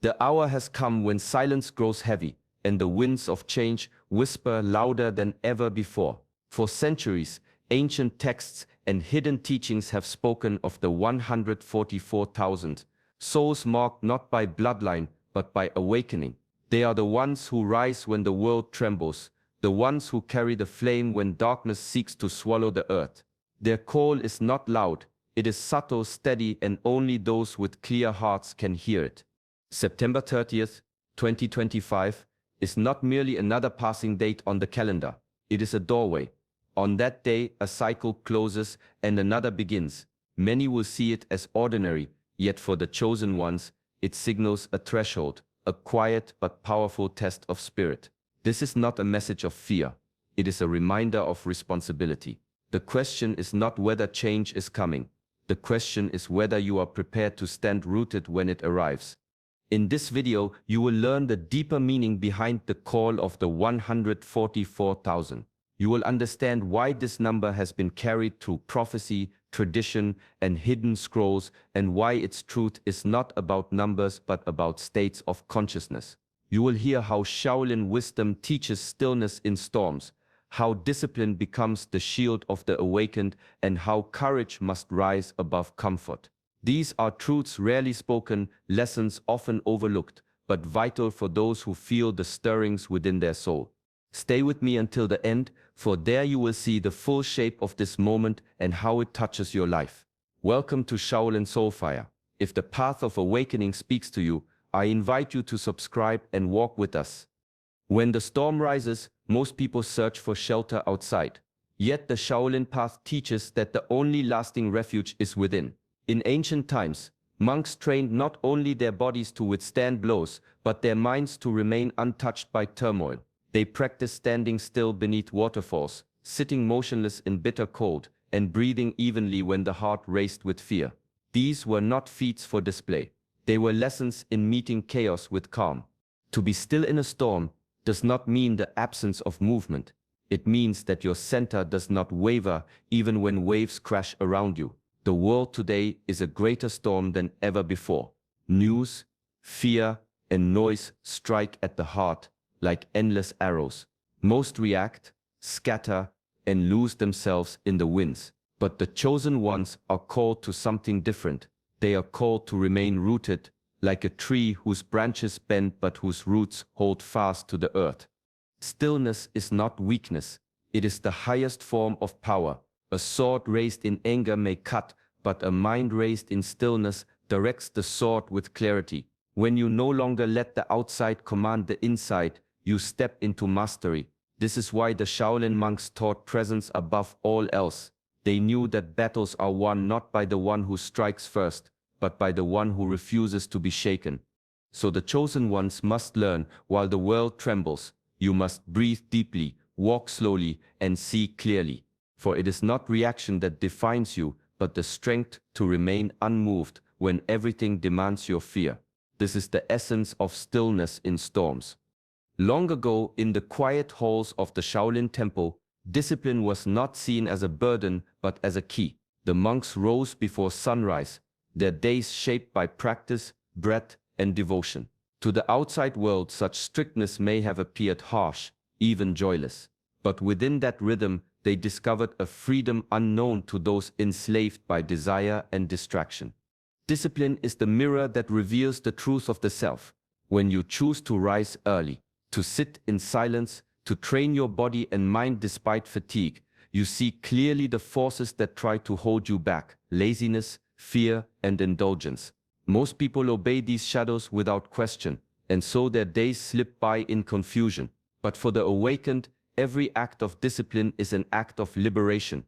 The hour has come when silence grows heavy, and the winds of change whisper louder than ever before. For centuries, ancient texts and hidden teachings have spoken of the 144,000 souls marked not by bloodline but by awakening. They are the ones who rise when the world trembles, the ones who carry the flame when darkness seeks to swallow the earth. Their call is not loud, it is subtle, steady, and only those with clear hearts can hear it. September 30th, 2025 is not merely another passing date on the calendar, it is a doorway. On that day, a cycle closes and another begins. Many will see it as ordinary, yet for the chosen ones, it signals a threshold, a quiet but powerful test of spirit. This is not a message of fear, it is a reminder of responsibility. The question is not whether change is coming, the question is whether you are prepared to stand rooted when it arrives. In this video, you will learn the deeper meaning behind the call of the 144,000. You will understand why this number has been carried through prophecy, tradition, and hidden scrolls, and why its truth is not about numbers but about states of consciousness. You will hear how Shaolin wisdom teaches stillness in storms, how discipline becomes the shield of the awakened, and how courage must rise above comfort. These are truths rarely spoken, lessons often overlooked, but vital for those who feel the stirrings within their soul. Stay with me until the end, for there you will see the full shape of this moment and how it touches your life. Welcome to Shaolin Soulfire. If the path of awakening speaks to you, I invite you to subscribe and walk with us. When the storm rises, most people search for shelter outside. Yet the Shaolin path teaches that the only lasting refuge is within. In ancient times, monks trained not only their bodies to withstand blows, but their minds to remain untouched by turmoil. They practiced standing still beneath waterfalls, sitting motionless in bitter cold, and breathing evenly when the heart raced with fear. These were not feats for display. They were lessons in meeting chaos with calm. To be still in a storm does not mean the absence of movement. It means that your center does not waver even when waves crash around you. The world today is a greater storm than ever before. News, fear, and noise strike at the heart like endless arrows. Most react, scatter, and lose themselves in the winds. But the chosen ones are called to something different. They are called to remain rooted, like a tree whose branches bend but whose roots hold fast to the earth. Stillness is not weakness, it is the highest form of power. A sword raised in anger may cut, but a mind raised in stillness directs the sword with clarity. When you no longer let the outside command the inside, you step into mastery. This is why the Shaolin monks taught presence above all else. They knew that battles are won not by the one who strikes first, but by the one who refuses to be shaken. So the chosen ones must learn while the world trembles. You must breathe deeply, walk slowly, and see clearly. For it is not reaction that defines you, but the strength to remain unmoved when everything demands your fear. This is the essence of stillness in storms. Long ago, in the quiet halls of the Shaolin temple, discipline was not seen as a burden but as a key. The monks rose before sunrise, their days shaped by practice, breath, and devotion. To the outside world, such strictness may have appeared harsh, even joyless. But within that rhythm, they discovered a freedom unknown to those enslaved by desire and distraction. Discipline is the mirror that reveals the truth of the self. When you choose to rise early, to sit in silence, to train your body and mind despite fatigue, you see clearly the forces that try to hold you back: laziness, fear, and indulgence. Most people obey these shadows without question, and so their days slip by in confusion. But for the awakened, every act of discipline is an act of liberation.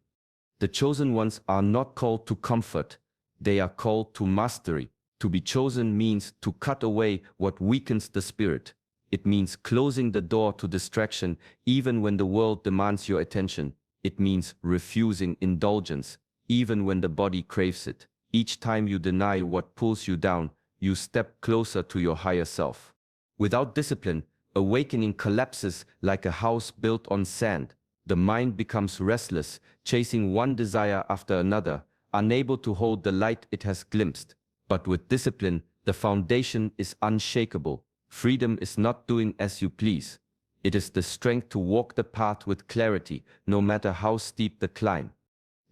The chosen ones are not called to comfort, they are called to mastery. To be chosen means to cut away what weakens the spirit. It means closing the door to distraction even when the world demands your attention. It means refusing indulgence even when the body craves it. Each time you deny what pulls you down, you step closer to your higher self. Without discipline, awakening collapses like a house built on sand. The mind becomes restless, chasing one desire after another, unable to hold the light it has glimpsed. But with discipline, The foundation is unshakable. Freedom is not doing as you please. It is the strength to walk the path with clarity, no matter how steep the climb.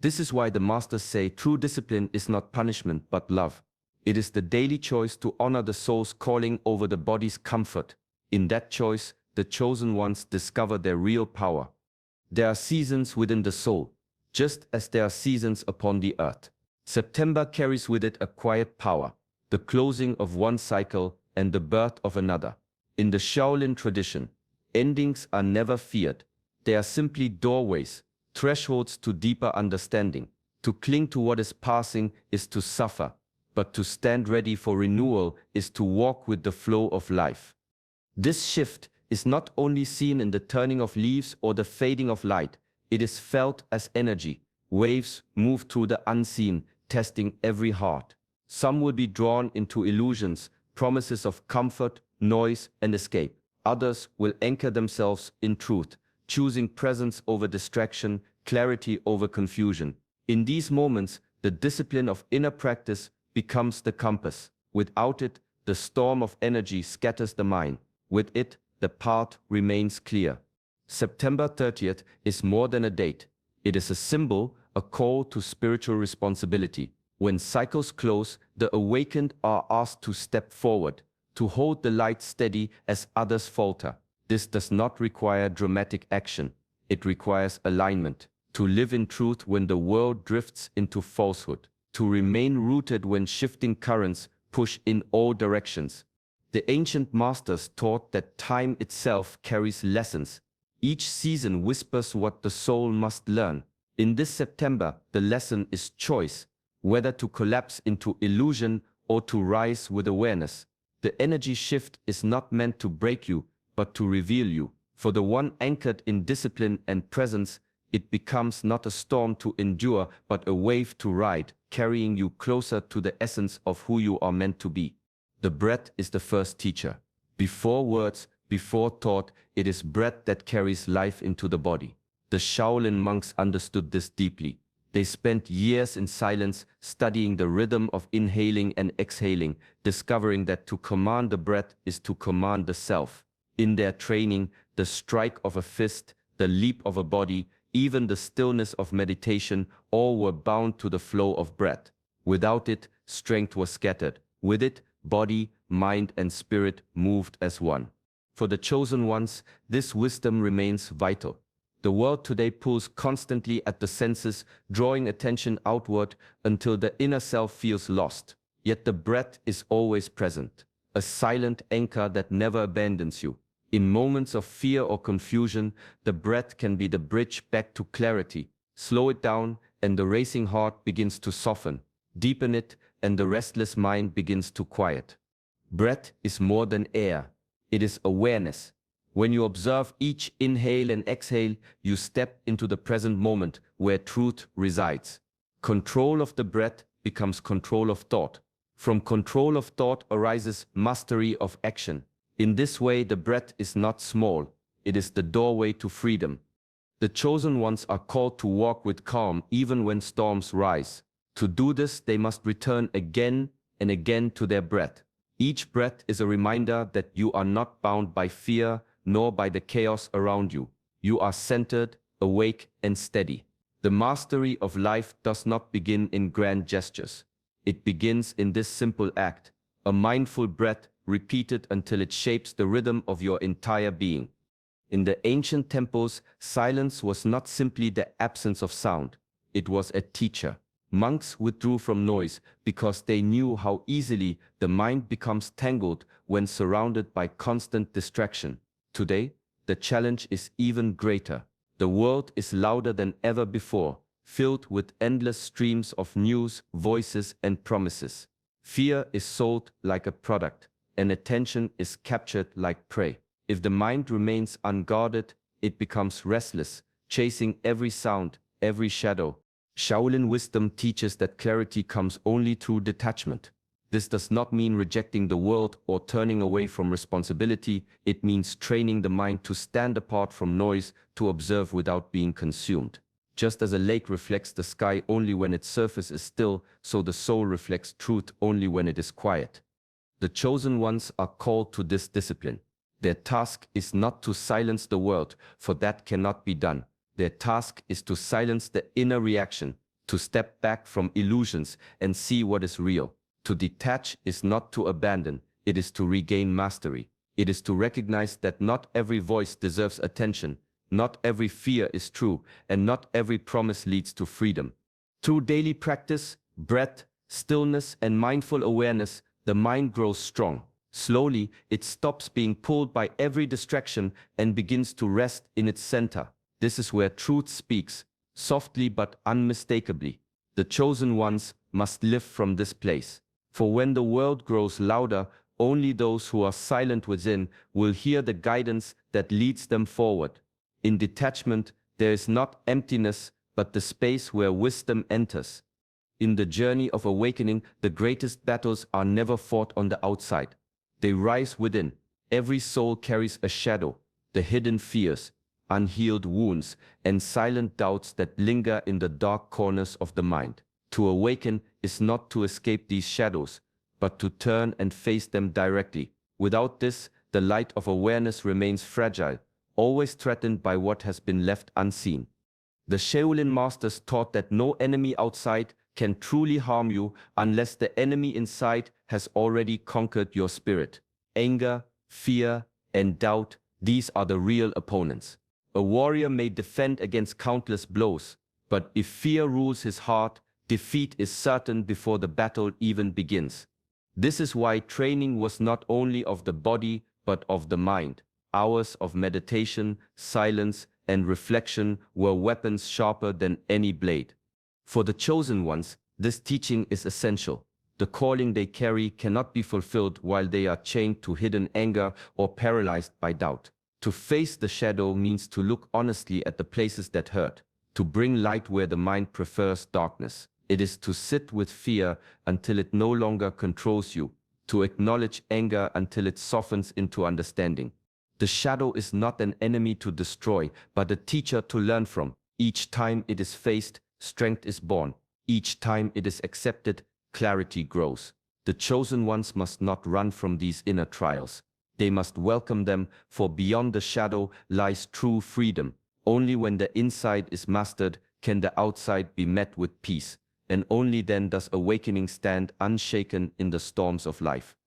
This is why the masters say true discipline is not punishment but love. It is the daily choice to honor the soul's calling over the body's comfort. In that choice, the chosen ones discover their real power. There are seasons within the soul, just as there are seasons upon the earth. September carries with it a quiet power, the closing of one cycle and the birth of another. In the Shaolin tradition, endings are never feared. They are simply doorways, thresholds to deeper understanding. To cling to what is passing is to suffer, but to stand ready for renewal is to walk with the flow of life. This shift is not only seen in the turning of leaves or the fading of light, it is felt as energy. Waves move through the unseen, testing every heart. Some will be drawn into illusions, promises of comfort, noise, and escape. Others will anchor themselves in truth, choosing presence over distraction, clarity over confusion. In these moments, the discipline of inner practice becomes the compass. Without it, the storm of energy scatters the mind. With it, the path remains clear. September 30th is more than a date. It is a symbol, a call to spiritual responsibility. When cycles close, the awakened are asked to step forward, to hold the light steady as others falter. This does not require dramatic action. It requires alignment. To live in truth when the world drifts into falsehood. To remain rooted when shifting currents push in all directions. The ancient masters taught that time itself carries lessons. Each season whispers what the soul must learn. In this September, the lesson is choice, whether to collapse into illusion or to rise with awareness. The energy shift is not meant to break you, but to reveal you. For the one anchored in discipline and presence, it becomes not a storm to endure, but a wave to ride, carrying you closer to the essence of who you are meant to be. The breath is the first teacher. Before words, before thought, it is breath that carries life into the body. The Shaolin monks understood this deeply. They spent years in silence, studying the rhythm of inhaling and exhaling, discovering that to command the breath is to command the self. In their training, the strike of a fist, the leap of a body, even the stillness of meditation, all were bound to the flow of breath. Without it, strength was scattered. With it, body, mind, and spirit moved as one. For the chosen ones, this wisdom remains vital. The world today pulls constantly at the senses, drawing attention outward until the inner self feels lost. Yet the breath is always present, a silent anchor that never abandons you. In moments of fear or confusion, the breath can be the bridge back to clarity. Slow it down, and the racing heart begins to soften. Deepen it, and the restless mind begins to quiet. Breath is more than air. It is awareness. When you observe each inhale and exhale, you step into the present moment where truth resides. Control of the breath becomes control of thought. From control of thought arises mastery of action. In this way, the breath is not small. It is the doorway to freedom. The chosen ones are called to walk with calm even when storms rise. To do this, they must return again and again to their breath. Each breath is a reminder that you are not bound by fear nor by the chaos around you. You are centered, awake, and steady. The mastery of life does not begin in grand gestures. It begins in this simple act, a mindful breath repeated until it shapes the rhythm of your entire being. In the ancient temples, silence was not simply the absence of sound. It was a teacher. Monks withdrew from noise because they knew how easily the mind becomes tangled when surrounded by constant distraction. Today, the challenge is even greater. The world is louder than ever before, filled with endless streams of news, voices, and promises. Fear is sold like a product, and attention is captured like prey. If the mind remains unguarded, it becomes restless, chasing every sound, every shadow. Shaolin wisdom teaches that clarity comes only through detachment. This does not mean rejecting the world or turning away from responsibility. It means training the mind to stand apart from noise, to observe without being consumed. Just as a lake reflects the sky only when its surface is still, so the soul reflects truth only when it is quiet. The chosen ones are called to this discipline. Their task is not to silence the world, for that cannot be done. Their task is to silence the inner reaction, to step back from illusions and see what is real. To detach is not to abandon, it is to regain mastery. It is to recognize that not every voice deserves attention, not every fear is true, and not every promise leads to freedom. Through daily practice, breath, stillness, and mindful awareness, the mind grows strong. Slowly, it stops being pulled by every distraction and begins to rest in its center. This is where truth speaks, softly but unmistakably. The chosen ones must live from this place. For when the world grows louder, only those who are silent within will hear the guidance that leads them forward. In detachment, there is not emptiness, but the space where wisdom enters. In the journey of awakening, the greatest battles are never fought on the outside. They rise within. Every soul carries a shadow, the hidden fears, unhealed wounds, and silent doubts that linger in the dark corners of the mind. To awaken is not to escape these shadows, but to turn and face them directly. Without this, the light of awareness remains fragile, always threatened by what has been left unseen. The Shaolin masters taught that no enemy outside can truly harm you unless the enemy inside has already conquered your spirit. Anger, fear, and doubt, these are the real opponents. A warrior may defend against countless blows, but if fear rules his heart, defeat is certain before the battle even begins. This is why training was not only of the body, but of the mind. Hours of meditation, silence, and reflection were weapons sharper than any blade. For the chosen ones, this teaching is essential. The calling they carry cannot be fulfilled while they are chained to hidden anger or paralyzed by doubt. To face the shadow means to look honestly at the places that hurt, to bring light where the mind prefers darkness. It is to sit with fear until it no longer controls you, to acknowledge anger until it softens into understanding. The shadow is not an enemy to destroy, but a teacher to learn from. Each time it is faced, strength is born. Each time it is accepted, clarity grows. The chosen ones must not run from these inner trials. They must welcome them, for beyond the shadow lies true freedom. Only when the inside is mastered can the outside be met with peace, and only then does awakening stand unshaken in the storms of life.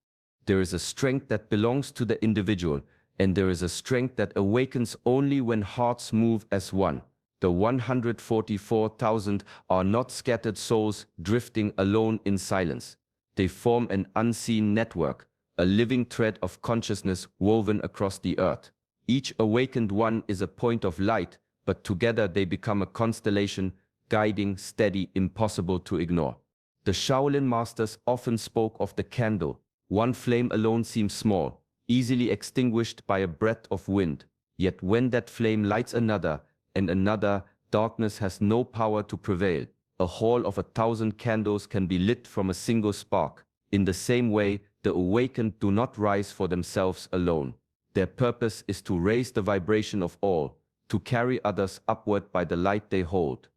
There is a strength that belongs to the individual, and there is a strength that awakens only when hearts move as one. The 144,000 are not scattered souls drifting alone in silence. They form an unseen network, a living thread of consciousness woven across the earth. Each awakened one is a point of light, but together they become a constellation, guiding, steady, impossible to ignore. The Shaolin masters often spoke of the candle. One flame alone seems small, easily extinguished by a breath of wind. Yet when that flame lights another, and another, darkness has no power to prevail. A hall of 1,000 candles can be lit from a single spark. In the same way, the awakened do not rise for themselves alone. Their purpose is to raise the vibration of all, to carry others upward by the light they hold.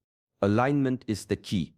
Alignment is the key.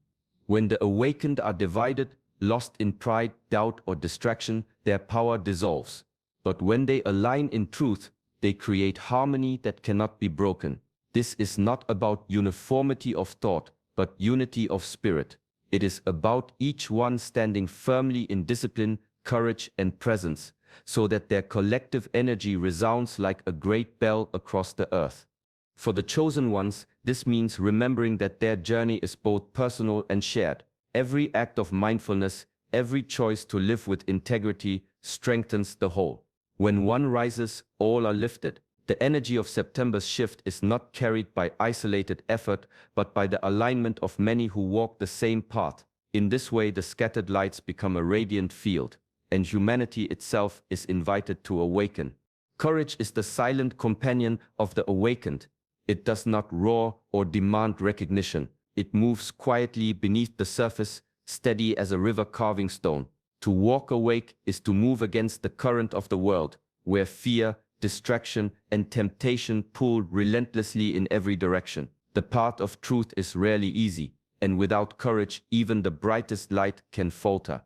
When the awakened are divided, lost in pride, doubt, or distraction, their power dissolves. But when they align in truth, they create harmony that cannot be broken. This is not about uniformity of thought, but unity of spirit. It is about each one standing firmly in discipline, courage, and presence, so that their collective energy resounds like a great bell across the earth. For the chosen ones, this means remembering that their journey is both personal and shared. Every act of mindfulness, every choice to live with integrity strengthens the whole. When one rises, all are lifted. The energy of September's shift is not carried by isolated effort, but by the alignment of many who walk the same path. In this way, the scattered lights become a radiant field, and humanity itself is invited to awaken. Courage is the silent companion of the awakened. It does not roar or demand recognition. It moves quietly beneath the surface, steady as a river carving stone. To walk awake is to move against the current of the world, where fear, distraction, and temptation pull relentlessly in every direction. The path of truth is rarely easy, and without courage, even the brightest light can falter.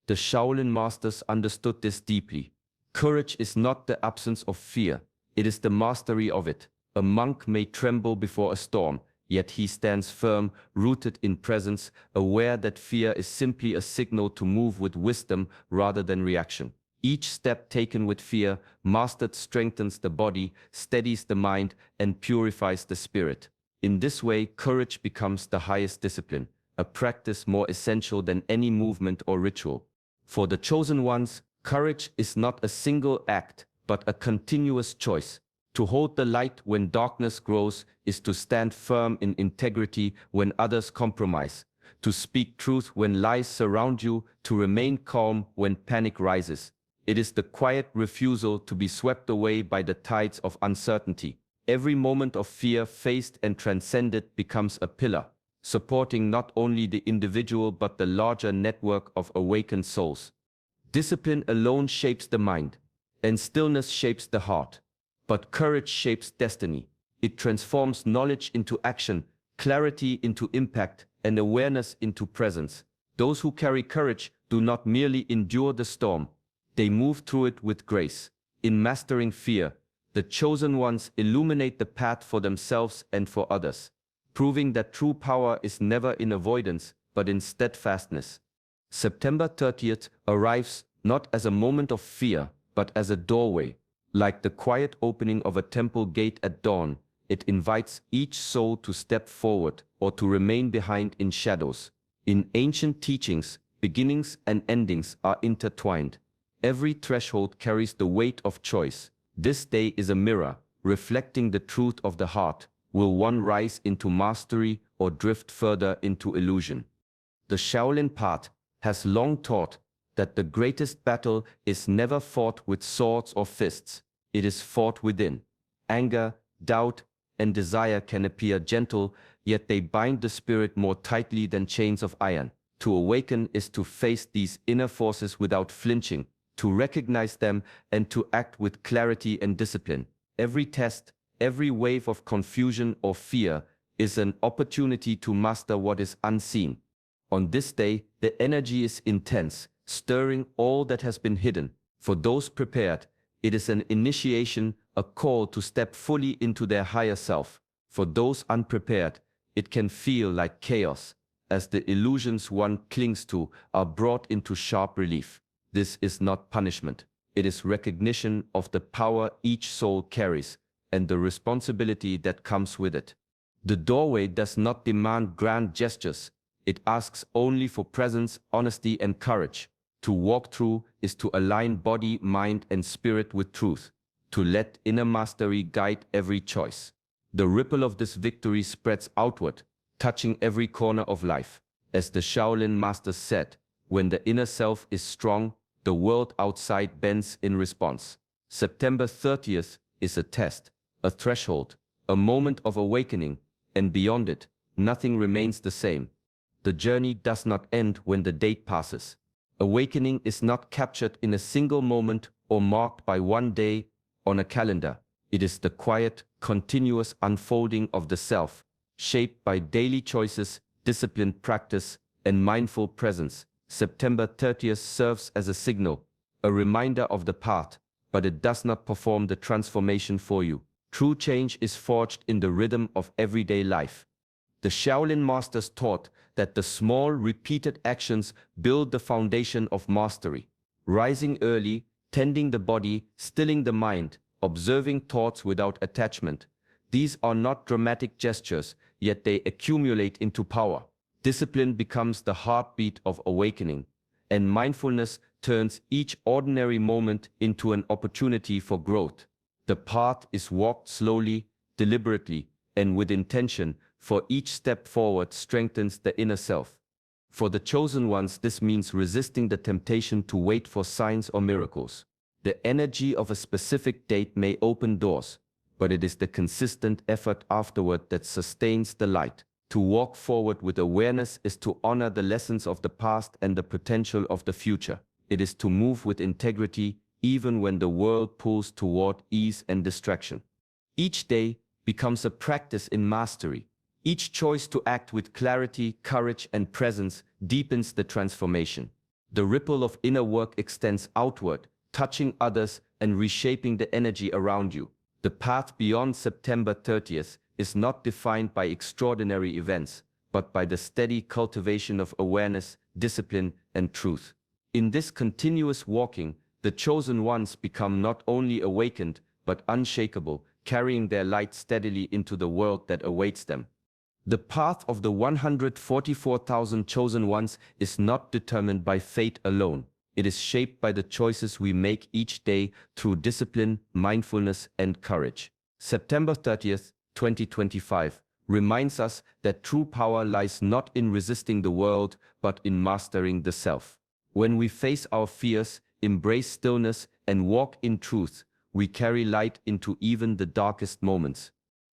The Shaolin masters understood this deeply. Courage is not the absence of fear, it is the mastery of it. A monk may tremble before a storm, yet he stands firm, rooted in presence, aware that fear is simply a signal to move with wisdom rather than reaction. Each step taken with fear, mastered, strengthens the body, steadies the mind, and purifies the spirit. In this way, courage becomes the highest discipline, a practice more essential than any movement or ritual. For the chosen ones, courage is not a single act, but a continuous choice. To hold the light when darkness grows is to stand firm in integrity when others compromise, to speak truth when lies surround you, to remain calm when panic rises. It is the quiet refusal to be swept away by the tides of uncertainty. Every moment of fear faced and transcended becomes a pillar, supporting not only the individual but the larger network of awakened souls. Discipline alone shapes the mind, and stillness shapes the heart. But courage shapes destiny. It transforms knowledge into action, clarity into impact, and awareness into presence. Those who carry courage do not merely endure the storm, they move through it with grace. In mastering fear, the chosen ones illuminate the path for themselves and for others, proving that true power is never in avoidance, but in steadfastness. September 30th arrives not as a moment of fear, but as a doorway. Like the quiet opening of a temple gate at dawn, it invites each soul to step forward or to remain behind in shadows. In ancient teachings, beginnings and endings are intertwined. Every threshold carries the weight of choice. This day is a mirror, reflecting the truth of the heart. Will one rise into mastery or drift further into illusion? The Shaolin path has long taught that the greatest battle is never fought with swords or fists. It is fought within. Anger, doubt, and desire can appear gentle, yet they bind the spirit more tightly than chains of iron. To awaken is to face these inner forces without flinching, to recognize them and to act with clarity and discipline. Every test, every wave of confusion or fear is an opportunity to master what is unseen. On this day, the energy is intense, stirring all that has been hidden. For those prepared, it is an initiation, a call to step fully into their higher self. For those unprepared, it can feel like chaos, as the illusions one clings to are brought into sharp relief. This is not punishment. It is recognition of the power each soul carries and the responsibility that comes with it. The doorway does not demand grand gestures. It asks only for presence, honesty, and courage. To walk through is to align body, mind, and spirit with truth, to let inner mastery guide every choice. The ripple of this victory spreads outward, touching every corner of life. As the Shaolin masters said, when the inner self is strong, the world outside bends in response. September 30th is a test, a threshold, a moment of awakening, and beyond it, nothing remains the same. The journey does not end when the date passes. Awakening is not captured in a single moment or marked by one day on a calendar. It is the quiet, continuous unfolding of the self, shaped by daily choices, disciplined practice, and mindful presence. September 30th serves as a signal, a reminder of the path, but it does not perform the transformation for you. True change is forged in the rhythm of everyday life. The Shaolin masters taught that the small, repeated actions build the foundation of mastery. Rising early, tending the body, stilling the mind, observing thoughts without attachment. These are not dramatic gestures, yet they accumulate into power. Discipline becomes the heartbeat of awakening, and mindfulness turns each ordinary moment into an opportunity for growth. The path is walked slowly, deliberately, and with intention, for each step forward strengthens the inner self. For the chosen ones, this means resisting the temptation to wait for signs or miracles. The energy of a specific date may open doors, but it is the consistent effort afterward that sustains the light. To walk forward with awareness is to honor the lessons of the past and the potential of the future. It is to move with integrity even when the world pulls toward ease and distraction. Each day becomes a practice in mastery. Each choice to act with clarity, courage, and presence deepens the transformation. The ripple of inner work extends outward, touching others and reshaping the energy around you. The path beyond September 30th is not defined by extraordinary events, but by the steady cultivation of awareness, discipline, and truth. In this continuous walking, the chosen ones become not only awakened, but unshakable, carrying their light steadily into the world that awaits them. The path of the 144,000 chosen ones is not determined by fate alone. It is shaped by the choices we make each day through discipline, mindfulness, and courage. September 30th, 2025 reminds us that true power lies not in resisting the world, but in mastering the self. When we face our fears, embrace stillness, and walk in truth, we carry light into even the darkest moments.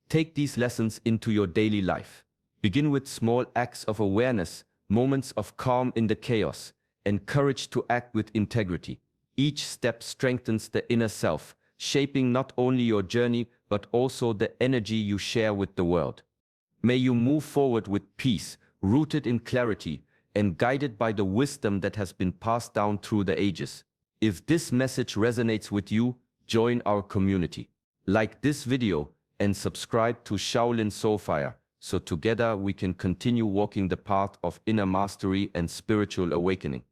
Take these lessons into your daily life. Begin with small acts of awareness, moments of calm in the chaos, and courage to act with integrity. Each step strengthens the inner self, shaping not only your journey but also the energy you share with the world. May you move forward with peace, rooted in clarity, and guided by the wisdom that has been passed down through the ages. If this message resonates with you, join our community. Like this video and subscribe to Shaolin Soulfire, so together we can continue walking the path of inner mastery and spiritual awakening.